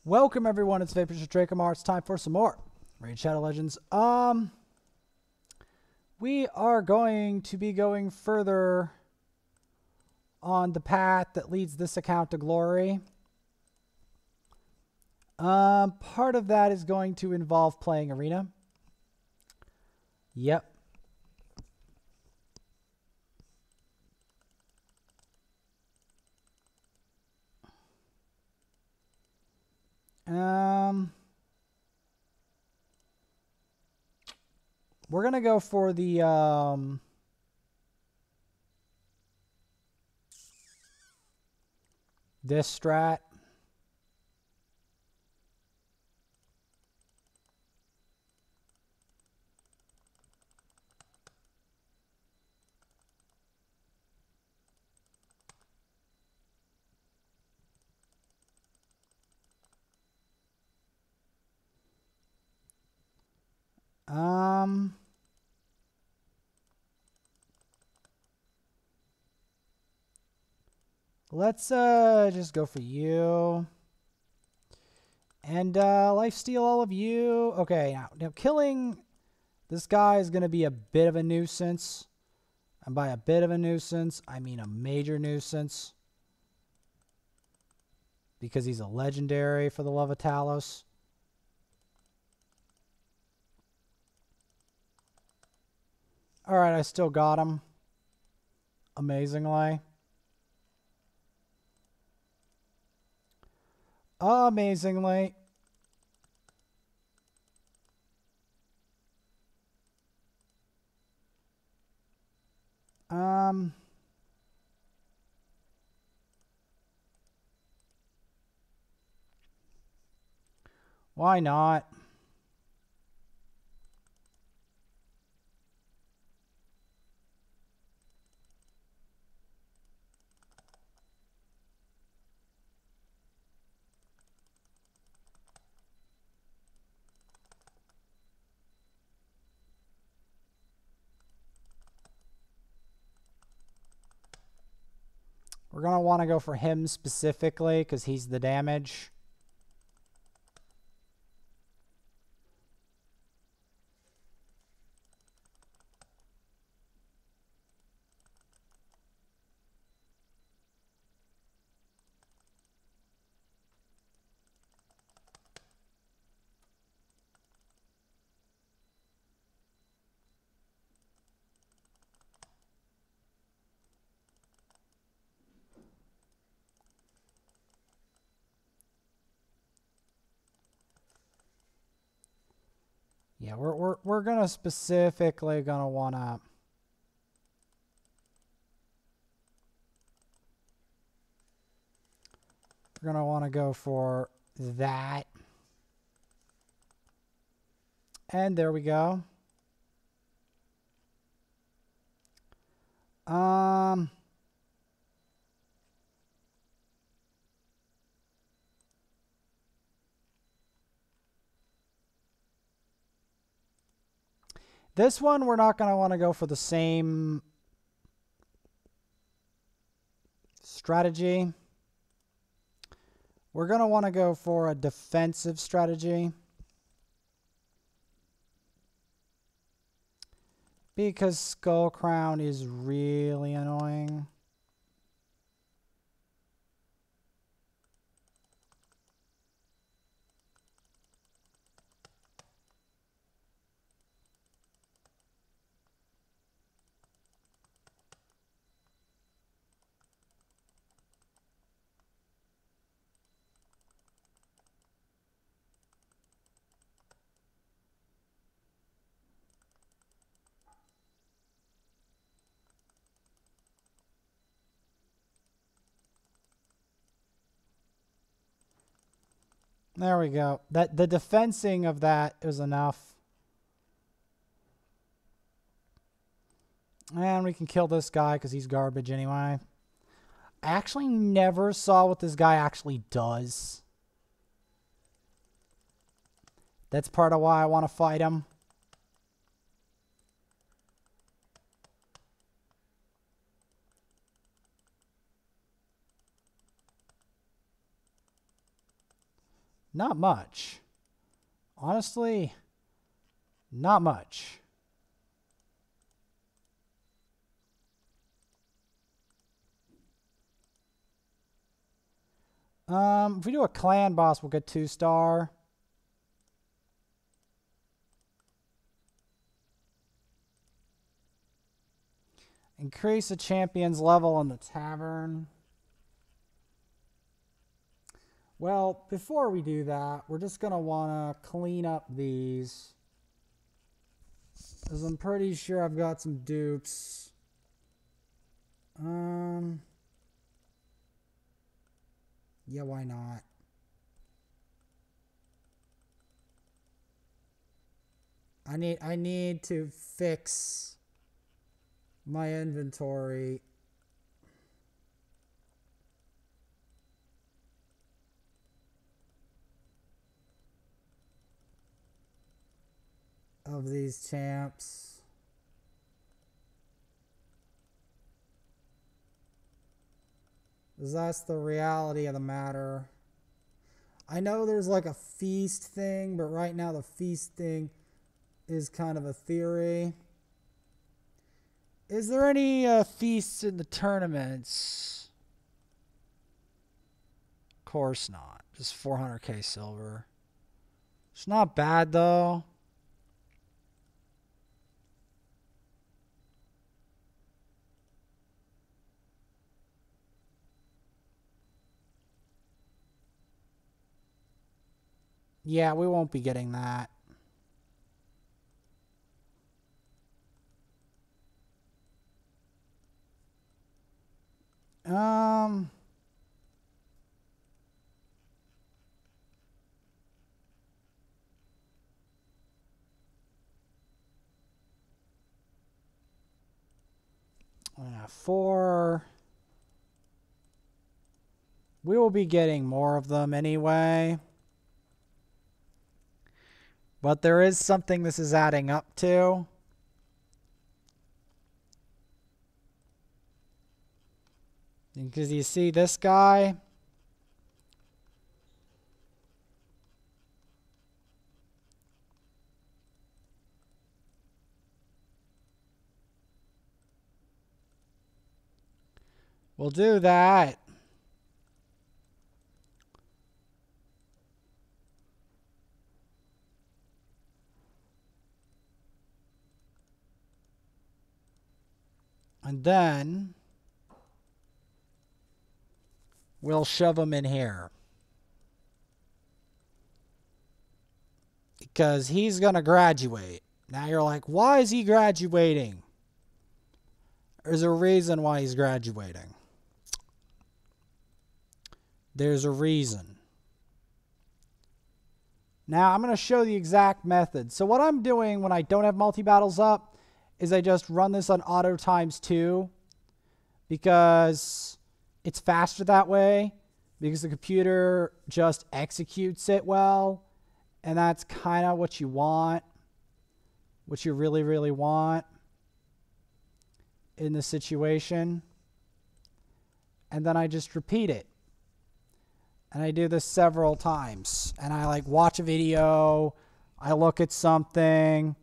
Welcome everyone, it's Vapors Drakomar. It's time for some more Raid Shadow Legends. We are going to be going further on the path that leads this account to glory. Part of that is going to involve playing Arena. Yep. We're going to go for the, this strat. Let's just go for you. And lifesteal all of you. Okay, now killing this guy is going to be a bit of a nuisance. And by a bit of a nuisance, I mean a major nuisance. Because he's a legendary, for the love of Talos. Alright, I still got him. Amazingly. Amazingly. Why not? We're going to want to go for him specifically because he's the damage. Yeah, we're gonna specifically wanna go for that. And there we go. This one, we're not going to want to go for the same strategy. We're going to want to go for a defensive strategy. Because Skull Crown is really annoying. There we go. The defensing of that is enough. And we can kill this guy because he's garbage anyway. I actually never saw what this guy actually does. That's part of why I want to fight him. Not much. Honestly, not much. If we do a clan boss, we'll get 2-star. Increase the champion's level in the tavern. Well, before we do that, we're just going to want to clean up these. Because I'm pretty sure I've got some dupes. Yeah, why not? I need to fix my inventory. Of these champs. Because that's the reality of the matter. I know there's like a feast thing, but right now the feast thing is kind of a theory. Is there any feasts in the tournaments? Of course not. Just 400k silver. It's not bad though. Yeah, we won't be getting that. Four. We will be getting more of them anyway. But there is something this is adding up to. Because you see this guy. We'll do that. And then we'll shove him in here. Because he's going to graduate. Now you're like, why is he graduating? There's a reason why he's graduating. There's a reason. Now I'm going to show the exact method. So what I'm doing when I don't have multi-battles up is I just run this on auto ×2 because it's faster that way, because the computer just executes it well, and that's kind of what you want, what you really, really want in this situation. And then I just repeat it. And I do this several times. And I like watch a video, I look at something,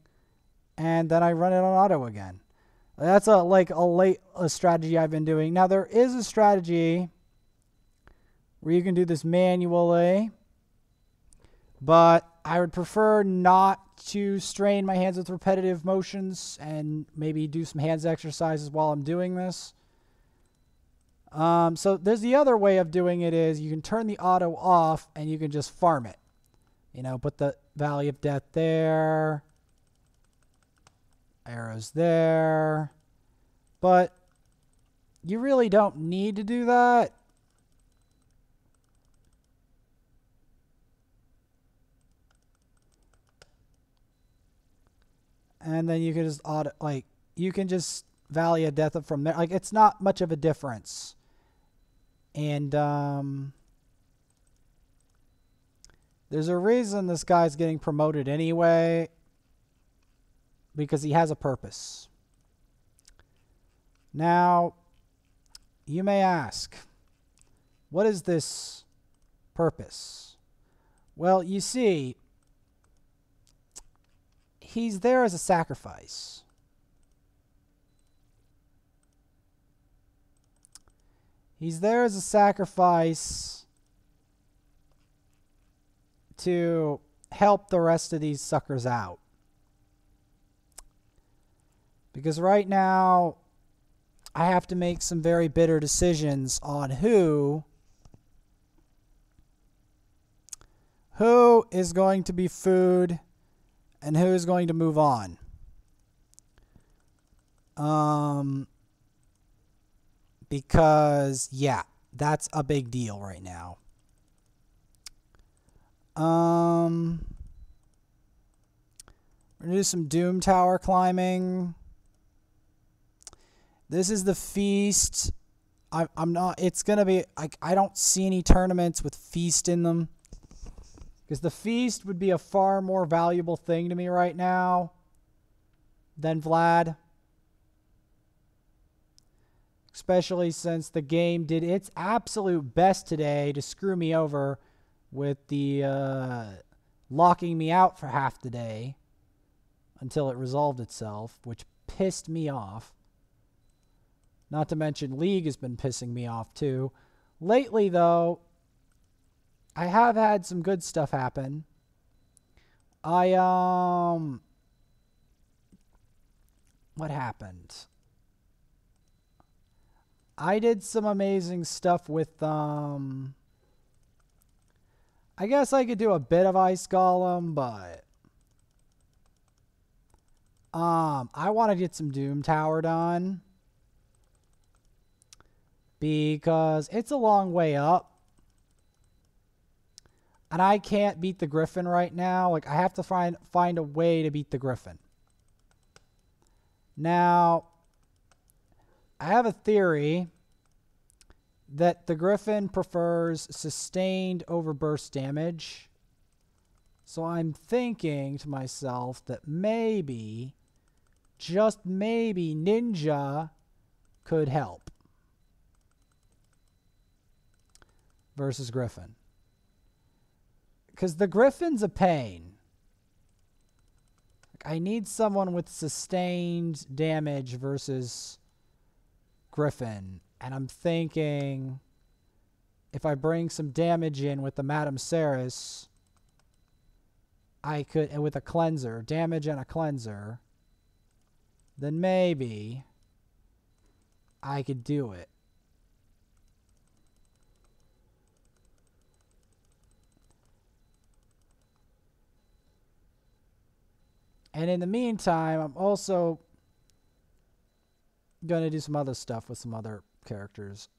and then I run it on auto again. That's a strategy I've been doing. Now there is a strategy where you can do this manually, but I would prefer not to strain my hands with repetitive motions and maybe do some hands exercises while I'm doing this. So there's the other way of doing it is you can turn the auto off and you can just farm it. You know, put the Valley of Death there. Arrows there. But you really don't need to do that. And then you can just you can just Valley of Death up from there. Like, it's not much of a difference. And there's a reason this guy's getting promoted anyway, because he has a purpose. Now, you may ask, what is this purpose? Well, you see, he's there as a sacrifice. He's there as a sacrifice to help the rest of these suckers out. Because right now, I have to make some very bitter decisions on who is going to be food and who is going to move on. Because, yeah, that's a big deal right now. We're gonna do some Doom Tower climbing. This is the feast. I'm not, it's gonna be, I don't see any tournaments with feast in them. Because the feast would be a far more valuable thing to me right now than Vlad. Especially since the game did its absolute best today to screw me over with the locking me out for half the day until it resolved itself, which pissed me off. Not to mention League has been pissing me off too. Lately, though, I have had some good stuff happen. What happened? I did some amazing stuff with, I guess I could do a bit of Ice Golem, but I want to get some Doom Tower done because it's a long way up. And I can't beat the Griffin right now. Like, I have to find a way to beat the Griffin. Now, I have a theory that the Griffin prefers sustained over burst damage. So I'm thinking to myself that maybe, just maybe, Ninja could help versus Griffin. Because the Griffin's a pain. I need someone with sustained damage versus Griffin. And I'm thinking if I bring some damage in with the Madame Ceres, I could, and with a cleanser, damage and a cleanser, then maybe I could do it. And in the meantime, I'm also going to do some other stuff with some other characters.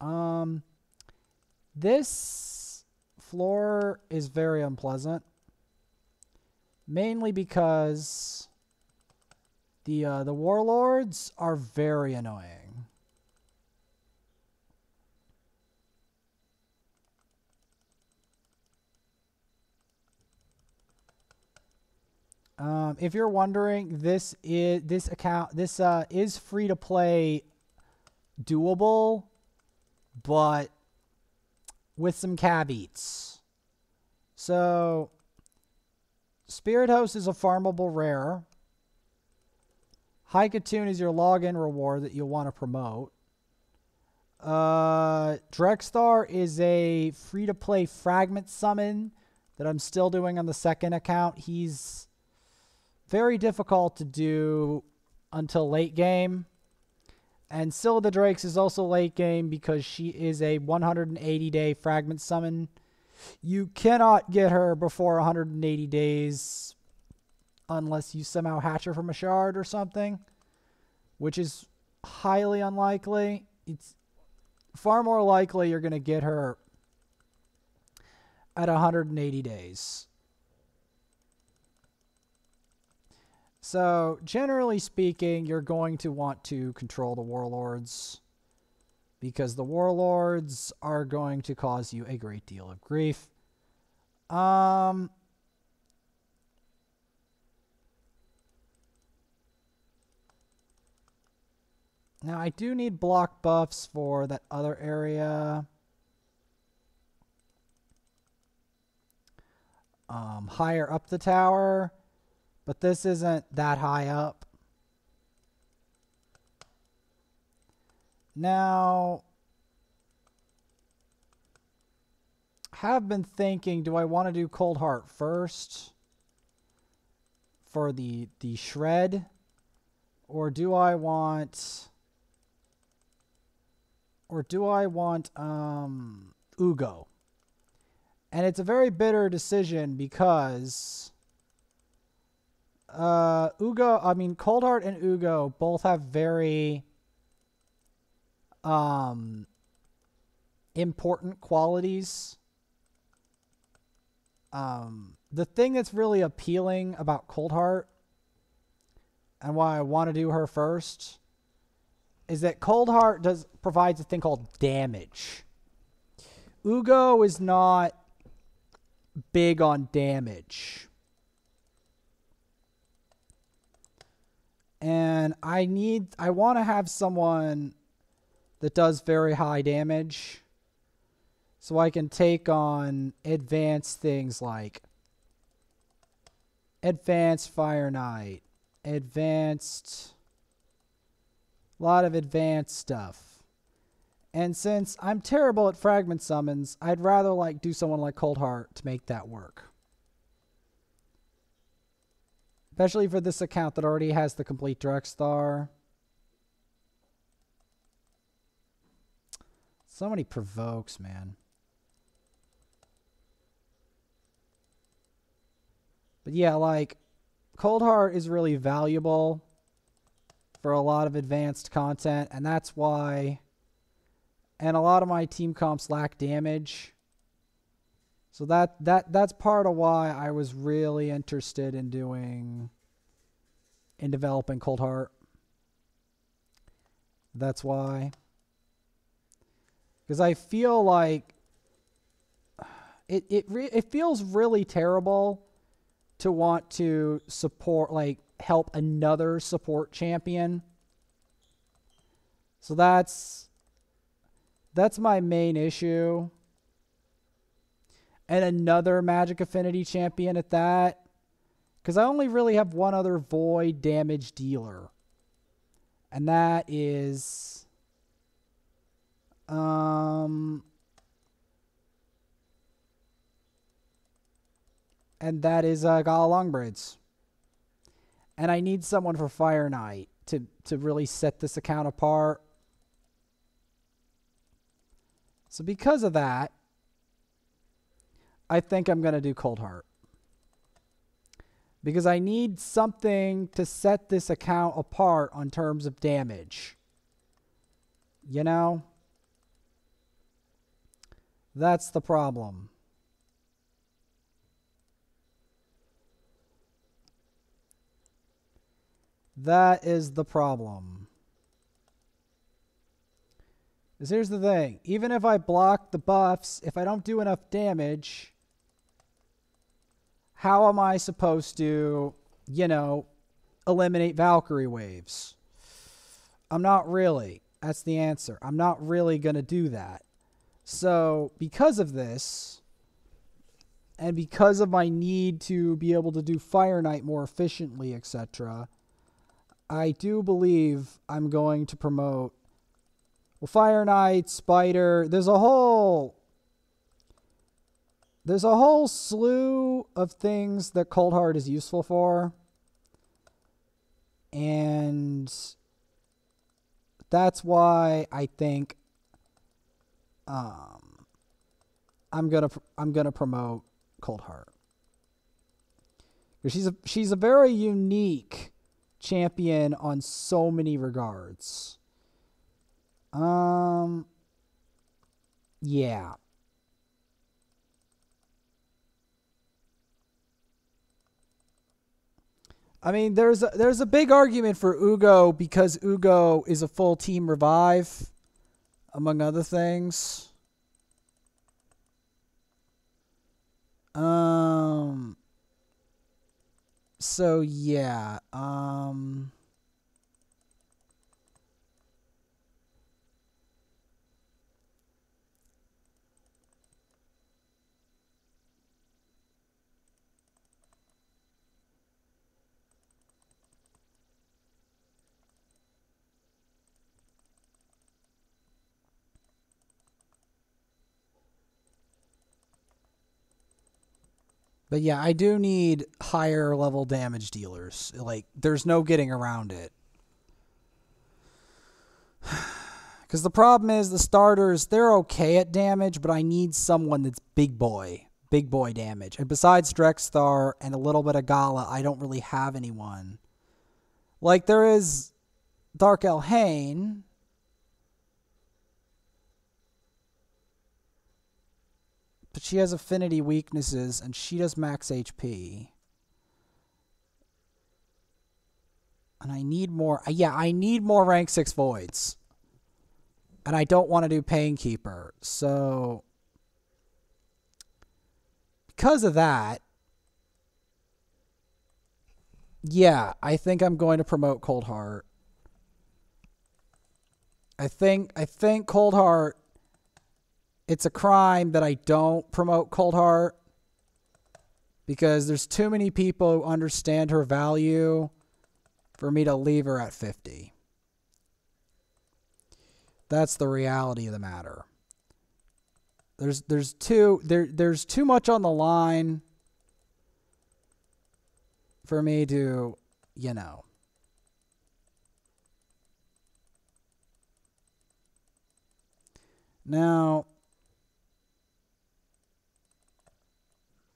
This floor is very unpleasant. Mainly because the warlords are very annoying. If you're wondering, this is free to play doable, but with some caveats. So Spirit Host is a farmable rare. Haikatoon is your login reward that you'll want to promote. Drexthar is a free-to-play fragment summon that I'm still doing on the second account. He's very difficult to do until late game. And Scylla the Drakes is also late game because she is a 180-day fragment summon. You cannot get her before 180 days unless you somehow hatch her from a shard or something, which is highly unlikely. It's far more likely you're going to get her at 180 days. So, generally speaking, you're going to want to control the warlords because the warlords are going to cause you a great deal of grief. Now, I do need block buffs for that other area. higher up the tower, but this isn't that high up. Now, have been thinking, do I want to do Cold Heart first for the shred, or do I want Ugo? And it's a very bitter decision because Cold Heart and Ugo both have very important qualities. The thing that's really appealing about Cold Heart and why I want to do her first is that Cold Heart provides a thing called damage. Ugo is not big on damage. And I want to have someone that does very high damage so I can take on advanced things like advanced Fire Knight, a lot of advanced stuff. And since I'm terrible at fragment summons, I'd rather do someone like Cold Heart to make that work. Especially for this account that already has the complete Drexthar. So many provokes, man. But yeah, Cold Heart is really valuable for a lot of advanced content, and that's why. And a lot of my team comps lack damage. So that's part of why I was really interested in developing Cold Heart. That's why. Because I feel like it feels really terrible to want to support, help another support champion. So that's my main issue. And another Magic Affinity champion at that. Because I only really have one other void damage dealer. And that is Gala Longbraids. And I need someone for Fire Knight to really set this account apart. So because of that, I think I'm going to do Cold Heart. Because I need something to set this account apart on terms of damage. You know? That's the problem. That is the problem. Because here's the thing. Even if I block the buffs, if I don't do enough damage, how am I supposed to, eliminate Valkyrie waves? I'm not really. That's the answer. I'm not really going to do that. So, because of this, and because of my need to be able to do Fire Knight more efficiently, etc., I do believe I'm going to promote Fire Knight, Spider. There's a whole slew of things that Cold Heart is useful for. And that's why I think I'm gonna promote Cold Heart. She's a very unique champion on so many regards. Yeah. I mean, there's a big argument for Ugo because Ugo is a full team revive, among other things. So yeah. But yeah, I do need higher level damage dealers. Like, there's no getting around it. Because the problem is the starters, they're okay at damage, but I need someone that's big boy damage. And besides Drexthar and a little bit of Gala, I don't really have anyone. Like, there is Dark Elhane. But she has affinity weaknesses, and she does max HP. And I need more. Yeah, I need more rank 6 voids. And I don't want to do Painkeeper. So, because of that, yeah, I think I'm going to promote Cold Heart. I think Cold Heart, it's a crime that I don't promote Cold Heart because there's too many people who understand her value for me to leave her at 50. That's the reality of the matter. There's too much on the line for me to, you know. Now,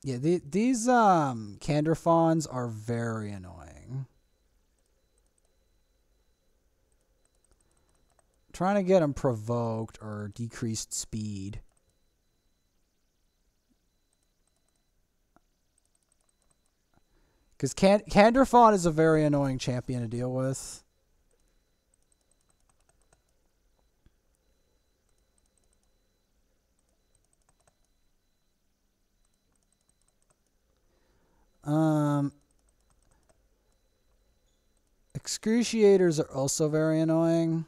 yeah, these Canderfawns are very annoying. Trying to get them provoked or decreased speed. Because Canderfawn is a very annoying champion to deal with. Excruciators are also very annoying.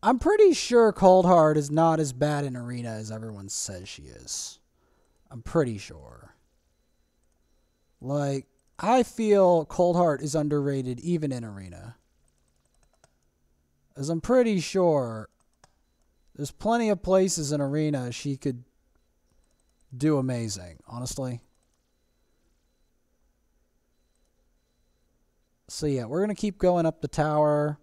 I'm pretty sure Coldheart is not as bad in Arena as everyone says she is. I'm pretty sure. Like, I feel Coldheart is underrated even in Arena. As I'm pretty sure there's plenty of places in Arena she could do amazing, honestly. So yeah, we're going to keep going up the tower.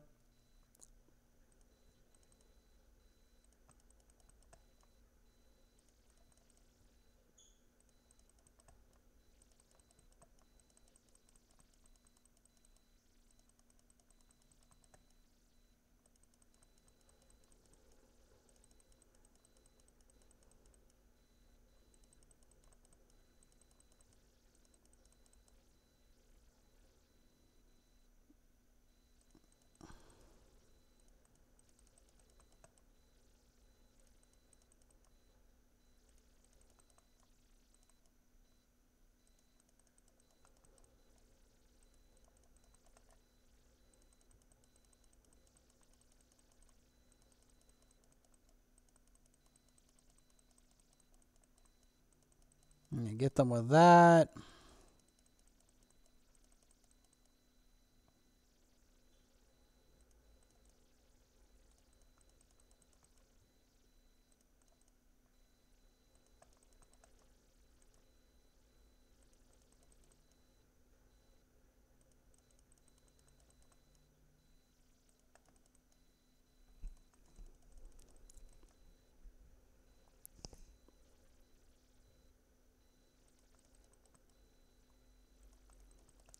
Get them with that.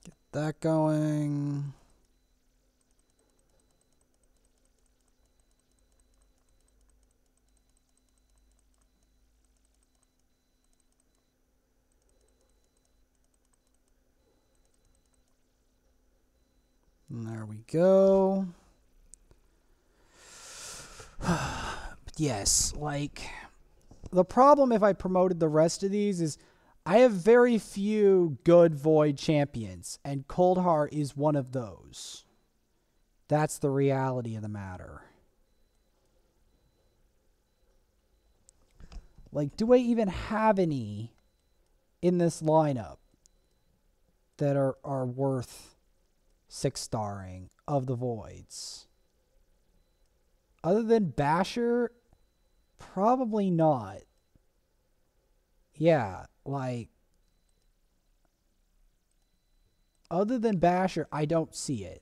Get that going. And there we go. But yes, like, the problem if I promoted the rest of these is I have very few good Void champions, and Coldheart is one of those. That's the reality of the matter. Like, do I even have any in this lineup that are worth 6-starring of the Voids? Other than Basher, probably not. Yeah, like, other than Basher, I don't see it.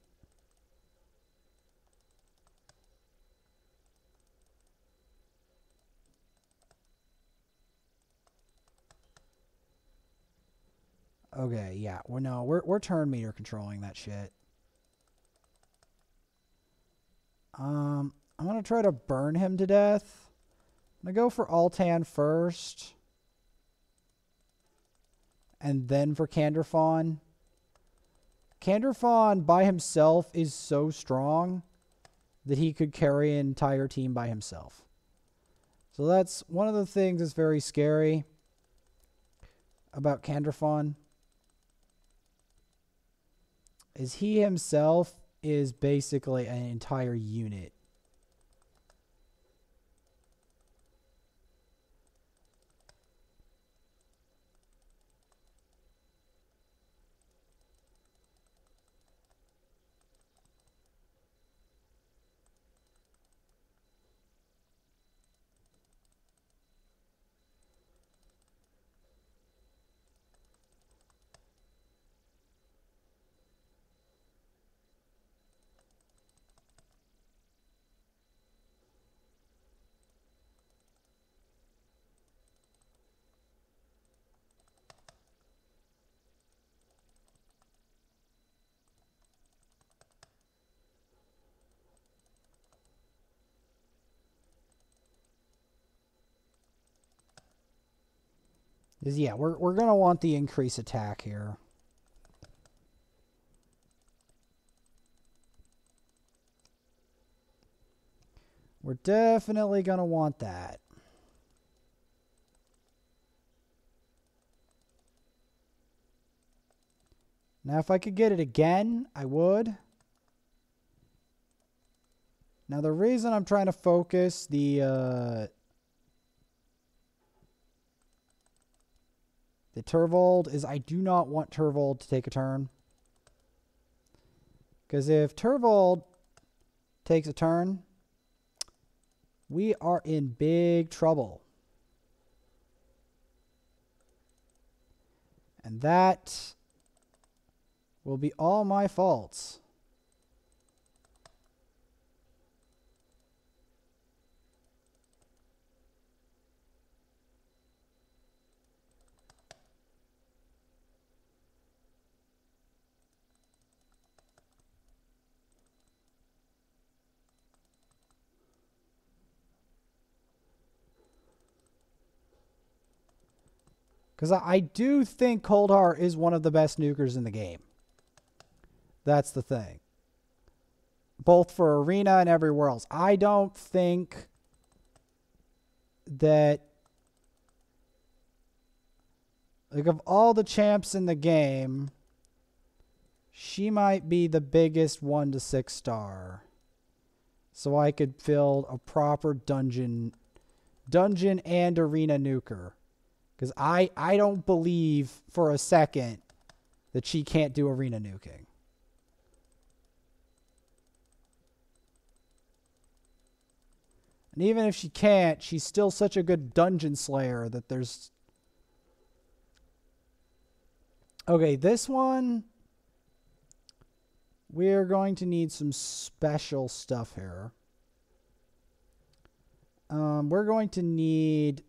Okay, yeah. We're turn meter controlling that shit. I'm gonna try to burn him to death. I'm gonna go for Altan first. And then for Canderfawn. Canderfawn by himself is so strong that he could carry an entire team by himself. So that's one of the things that's very scary about Canderfawn. Is he himself is basically an entire unit. Is yeah, we're gonna want the increase attack here. We're definitely gonna want that. Now if I could get it again, I would. Now the reason I'm trying to focus the Turvold is I do not want Turvold to take a turn. Because if Turvold takes a turn, we are in big trouble. And that will be all my faults. Because I do think Coldheart is one of the best nukers in the game. That's the thing. Both for Arena and everywhere else. I don't think that, like, of all the champs in the game, she might be the biggest 1 to 6-star. So I could build a proper dungeon and arena nuker. Because I don't believe for a second that she can't do arena nuking. And even if she can't, she's still such a good dungeon slayer that there's... Okay, this one, we're going to need some special stuff here. We're going to need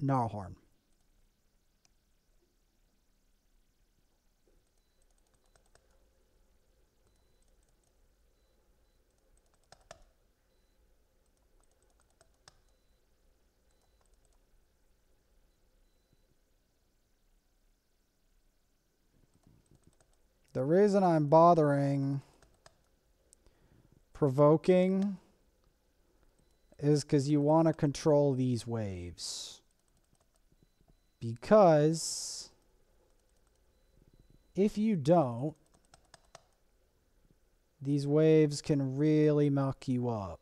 Gnarlhorn. The reason I'm bothering provoking is because you want to control these waves. Because if you don't, these waves can really muck you up.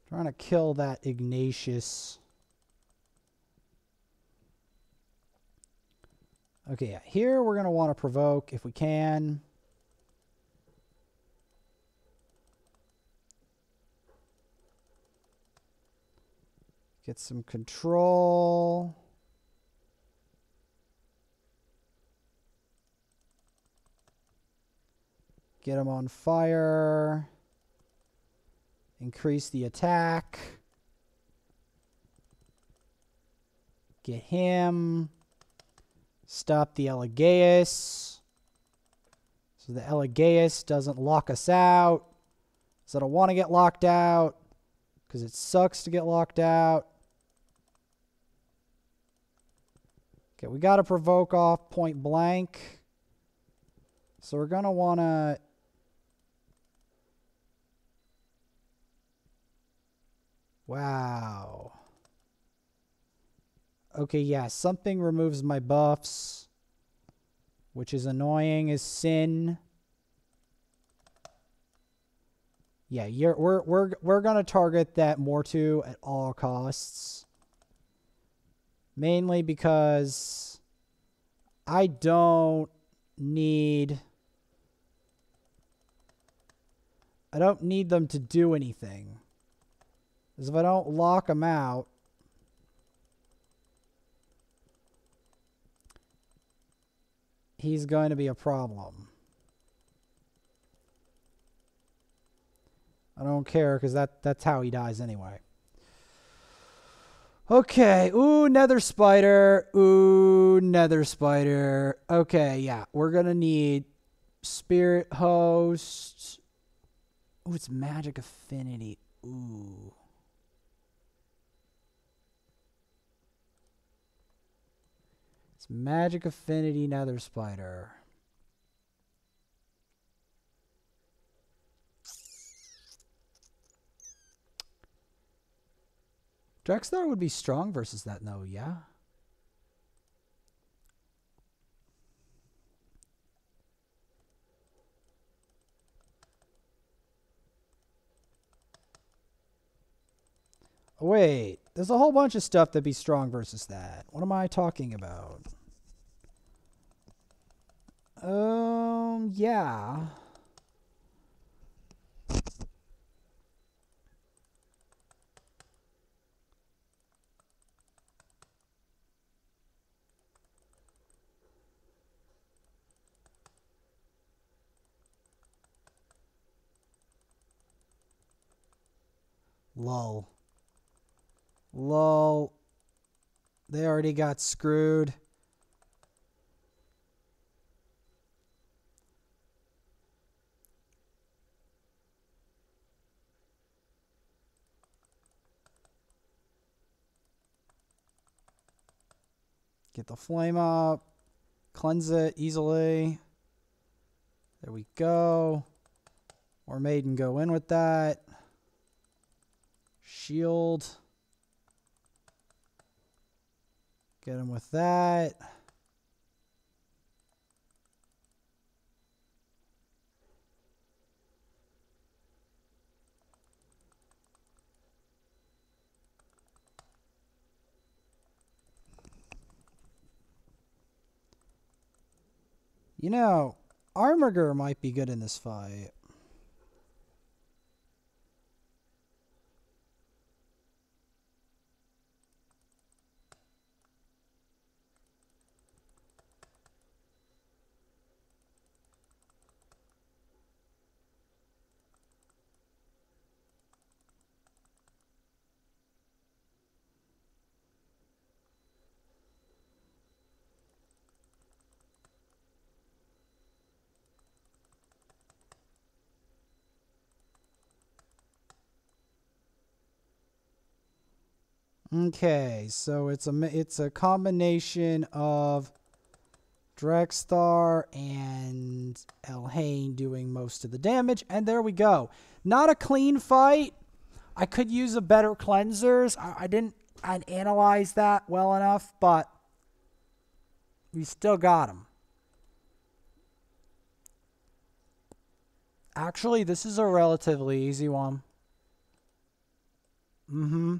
Trying to kill that Ignatius. Okay, yeah. Here we're going to want to provoke if we can. Get some control. Get him on fire. Increase the attack. Get him. Stop the Elegaeus. So the Elegaeus doesn't lock us out. So I don't want to get locked out. Because it sucks to get locked out. Okay, we got to provoke off point blank. So we're going to want to... Wow. Okay, yeah, something removes my buffs, which is annoying as sin. Yeah, we're gonna target that Mortu at all costs. Mainly because I don't need them to do anything. Because if I don't lock them out, he's going to be a problem. I don't care because that's how he dies anyway. Okay. Ooh, Nether Spider. Ooh, Nether Spider. Okay, yeah. We're going to need Spirit Host. Ooh, it's Magic Affinity. Ooh. It's Magic Affinity Nether Spider. Drexthar would be strong versus that, though, yeah? Wait, there's a whole bunch of stuff that'd be strong versus that. What am I talking about? Yeah. Lol. Lol. They already got screwed. Get the flame up. Cleanse it easily. There we go. Or Maiden go in with that. Shield. Get him with that. You know, Armiger might be good in this fight. Okay, so it's a combination of Drexthar and Elhain doing most of the damage, and there we go. Not a clean fight. I could use a better cleansers. I didn't analyze that well enough, but we still got him. Actually, this is a relatively easy one. Mm-hmm.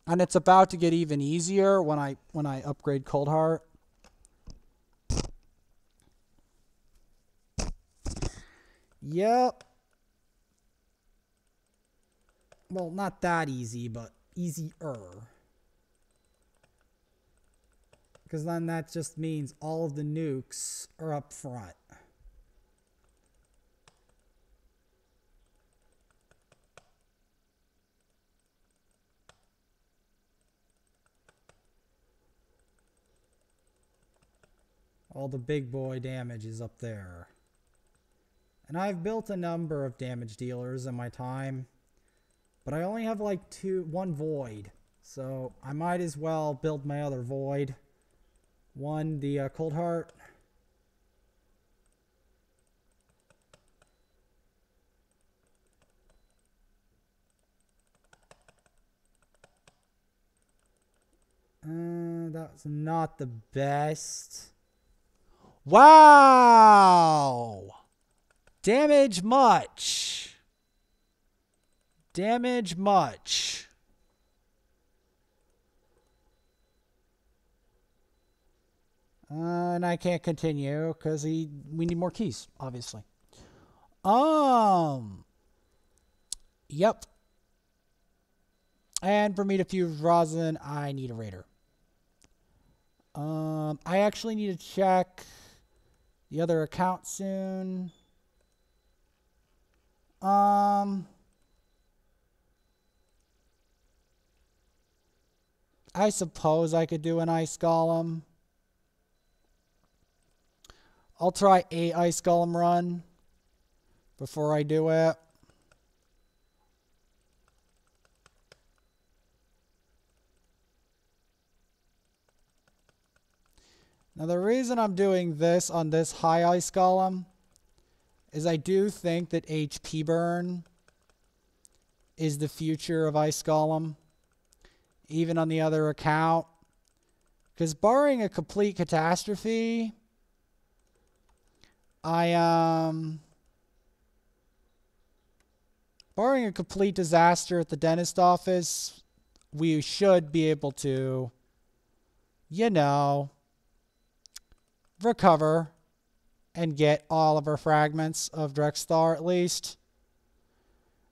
And it's about to get even easier when I upgrade Cold Heart. Yep. Well, not that easy, but easier. Because then that just means all of the nukes are up front. All the big boy damage is up there. And I've built a number of damage dealers in my time. But I only have like one void. So I might as well build my other void. One, the Cold Heart. That's not the best. Wow! Damage much. Damage much. And I can't continue because we need more keys, obviously. Yep. And for me to fuse rosin, I need a raider. I actually need to check the other account soon. I suppose I could do an ice golem. I'll try a ice golem run before I do it. Now the reason I'm doing this on this high ice golem is I do think that HP burn is the future of ice golem, even on the other account. Because barring a complete catastrophe, barring a complete disaster at the dentist office, we should be able to, you know, recover and get all of our fragments of Drexthar at least.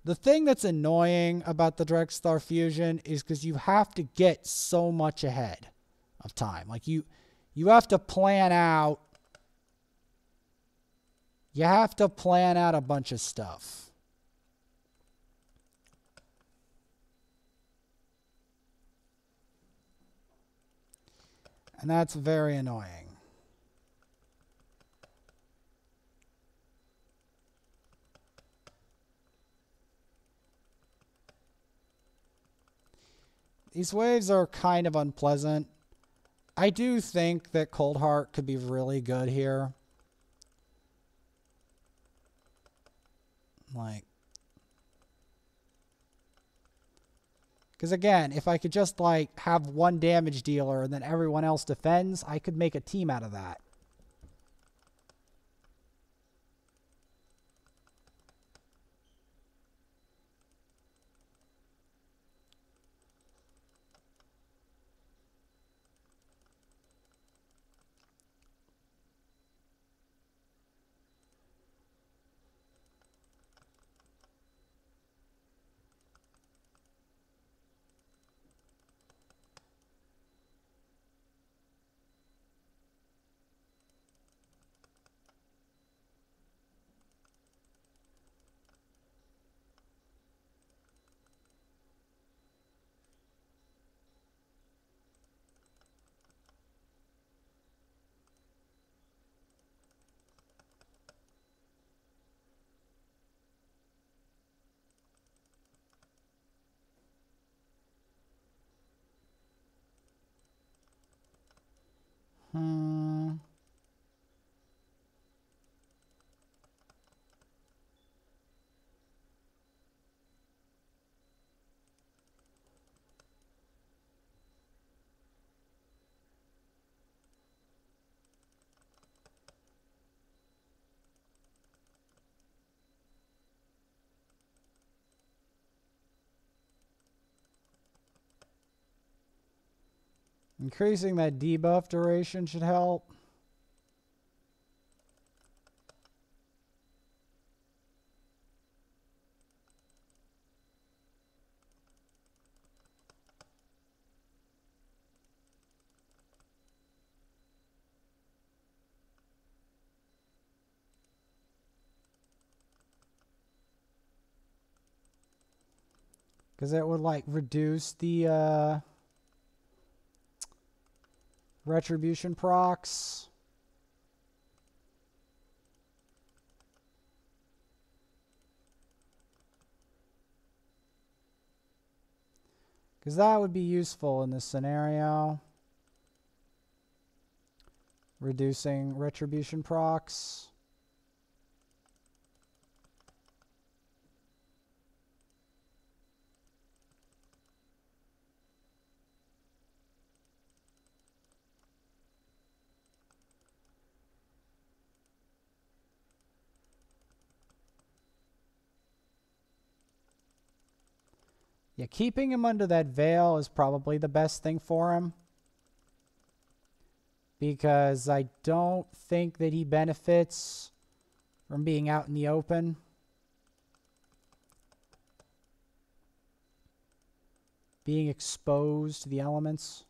The thing that's annoying about the Drexthar fusion is because you have to get so much ahead of time. Like you have to plan out. You have to plan out a bunch of stuff. And that's very annoying. These waves are kind of unpleasant. I do think that Cold Heart could be really good here. Like, because again, if I could just like have one damage dealer and then everyone else defends, I could make a team out of that. Hmm. Increasing that debuff duration should help. Because it would like reduce the retribution procs. Because that would be useful in this scenario. Reducing retribution procs. Yeah, keeping him under that veil is probably the best thing for him. Because I don't think that he benefits from being out in the open. Being exposed to the elements.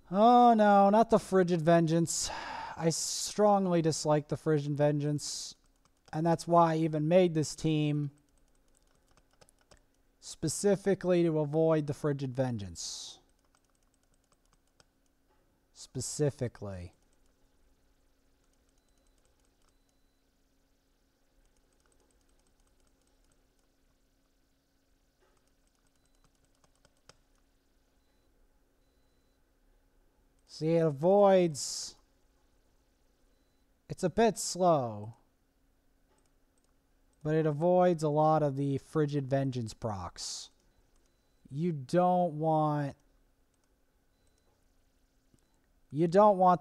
Oh no, not the Frigid Vengeance. I strongly dislike the Frigid Vengeance. And that's why I even made this team. Specifically to avoid the Frigid Vengeance. Specifically. See, it avoids... It's a bit slow. But it avoids a lot of the Frigid Vengeance procs. You don't want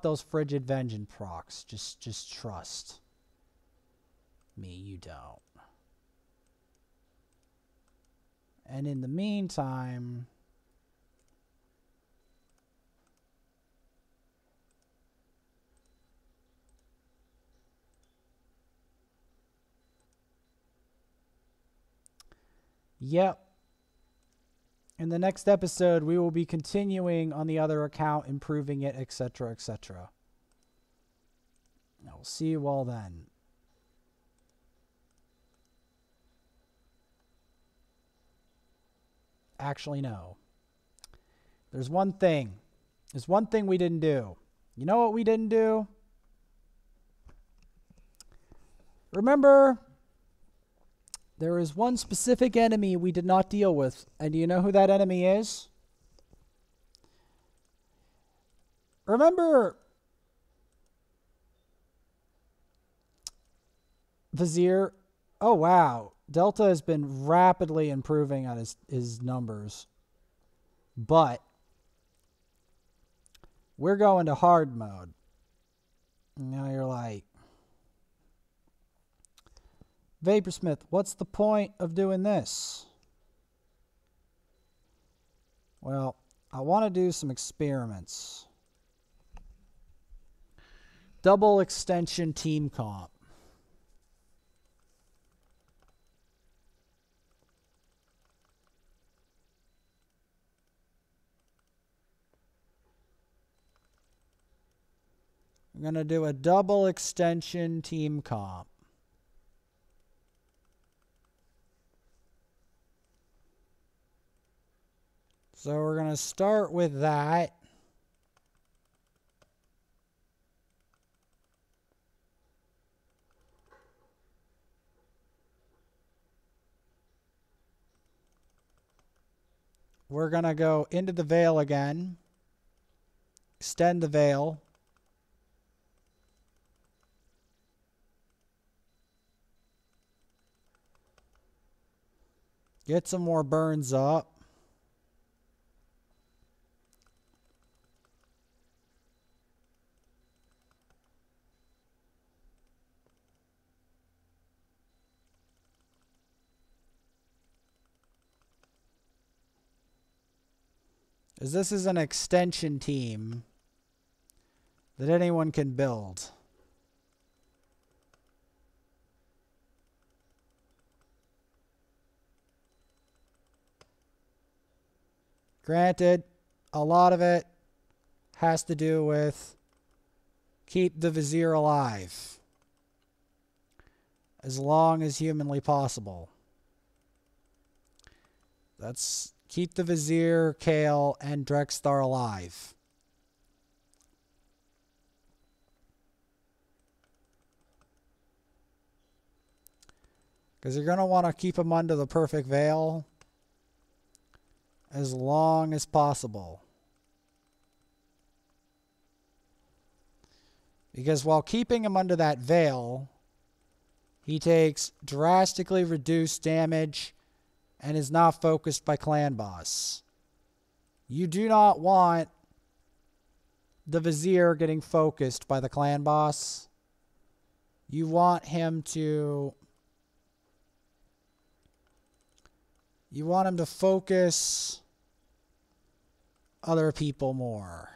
those Frigid Vengeance procs. Just trust me, you don't. And in the meantime, yep. In the next episode, we will be continuing on the other account, improving it, etc., etc. I will see you all then. Actually, no. There's one thing. There's one thing we didn't do. You know what we didn't do? Remember, there is one specific enemy we did not deal with. And do you know who that enemy is? Remember Vizier? Oh, wow. Delta has been rapidly improving on his numbers. But we're going to hard mode. Now you're like, Vaporsmith, what's the point of doing this? Well, I want to do some experiments. Double extension team comp. I'm going to do a double extension team comp. So we're going to start with that. we're going to go into the veil again. Extend the veil. Get some more burns up. As this is an extension team that anyone can build. Granted, a lot of it has to do with keep the Vizier alive as long as humanly possible. That's keep the Vizier, Kale, and Drexthar alive. Because you're going to want to keep them under the perfect veil as long as possible. Because while keeping him under that veil, he takes drastically reduced damage and is not focused by clan boss. You do not want the Vizier getting focused by the clan boss. You want him to... You want him to focus other people more.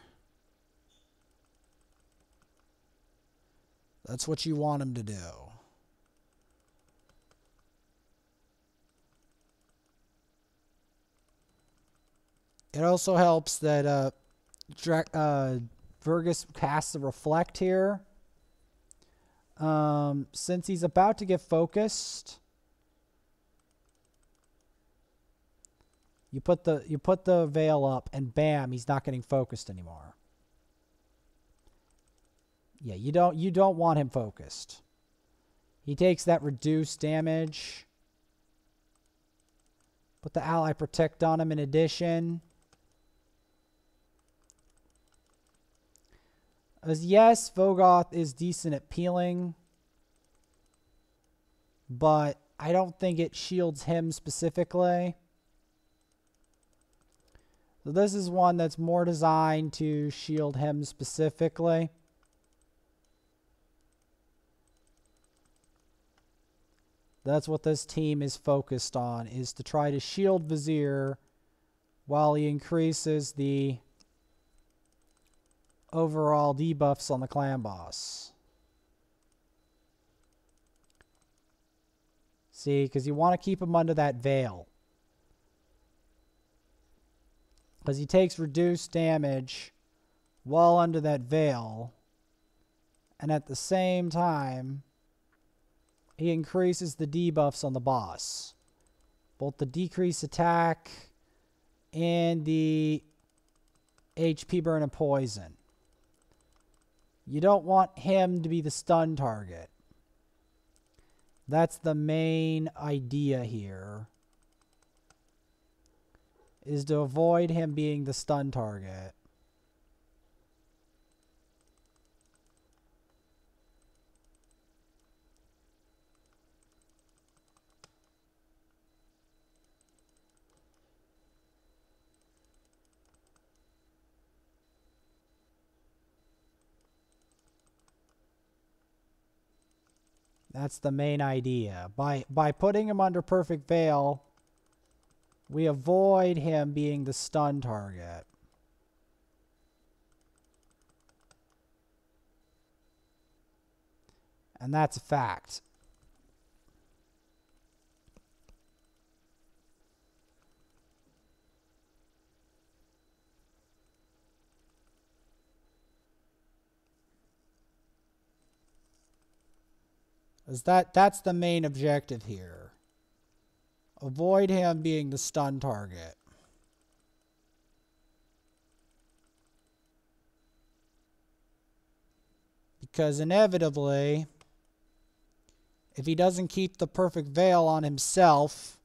That's what you want him to do. It also helps that Vergus casts a reflect here. Since he's about to get focused, you put the veil up, and bam, he's not getting focused anymore. Yeah, you don't want him focused. He takes that reduced damage. Put the ally protect on him in addition. As yes, Vogoth is decent at peeling, but I don't think it shields him specifically. So this is one that's more designed to shield him specifically. That's what this team is focused on, is to try to shield Vizier while he increases the overall debuffs on the clan boss. See, because you want to keep him under that veil. Because he takes reduced damage while under that veil. And at the same time, he increases the debuffs on the boss. Both the decreased attack and the HP burn and poison. You don't want him to be the stun target. That's the main idea here, is to avoid him being the stun target. That's the main idea. By putting him under perfect veil, we avoid him being the stun target. And that's a fact. That's the main objective here. Avoid him being the stun target. Because inevitably, if he doesn't keep the perfect veil on himself,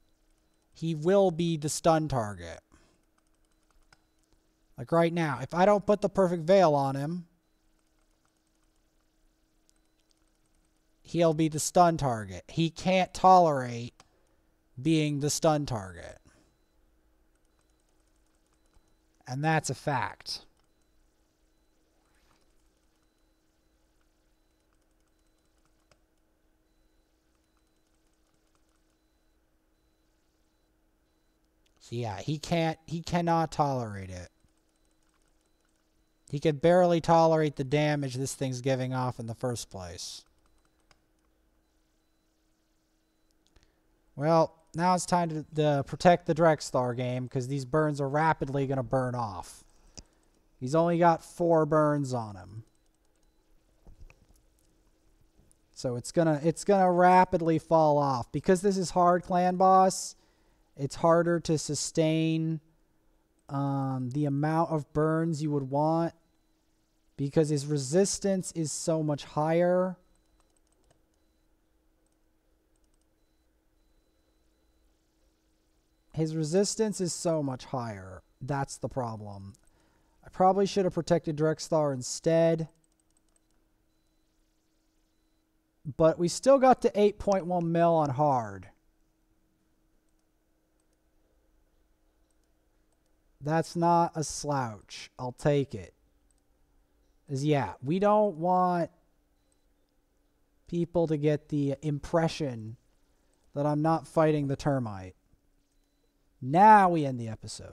he will be the stun target. Like right now, if I don't put the perfect veil on him, he'll be the stun target. He can't tolerate being the stun target. And that's a fact. So yeah, he cannot tolerate it. He could barely tolerate the damage this thing's giving off in the first place. Well, now it's time to protect the Drexthar game, because these burns are rapidly going to burn off. He's only got 4 burns on him. So it's gonna rapidly fall off. Because this is hard clan boss, it's harder to sustain the amount of burns you would want, because his resistance is so much higher. His resistance is so much higher. That's the problem. I probably should have protected Drexthar instead. But we still got to 8.1 mil on hard. That's not a slouch. I'll take it. Yeah, we don't want people to get the impression that I'm not fighting the termite. Now we end the episode.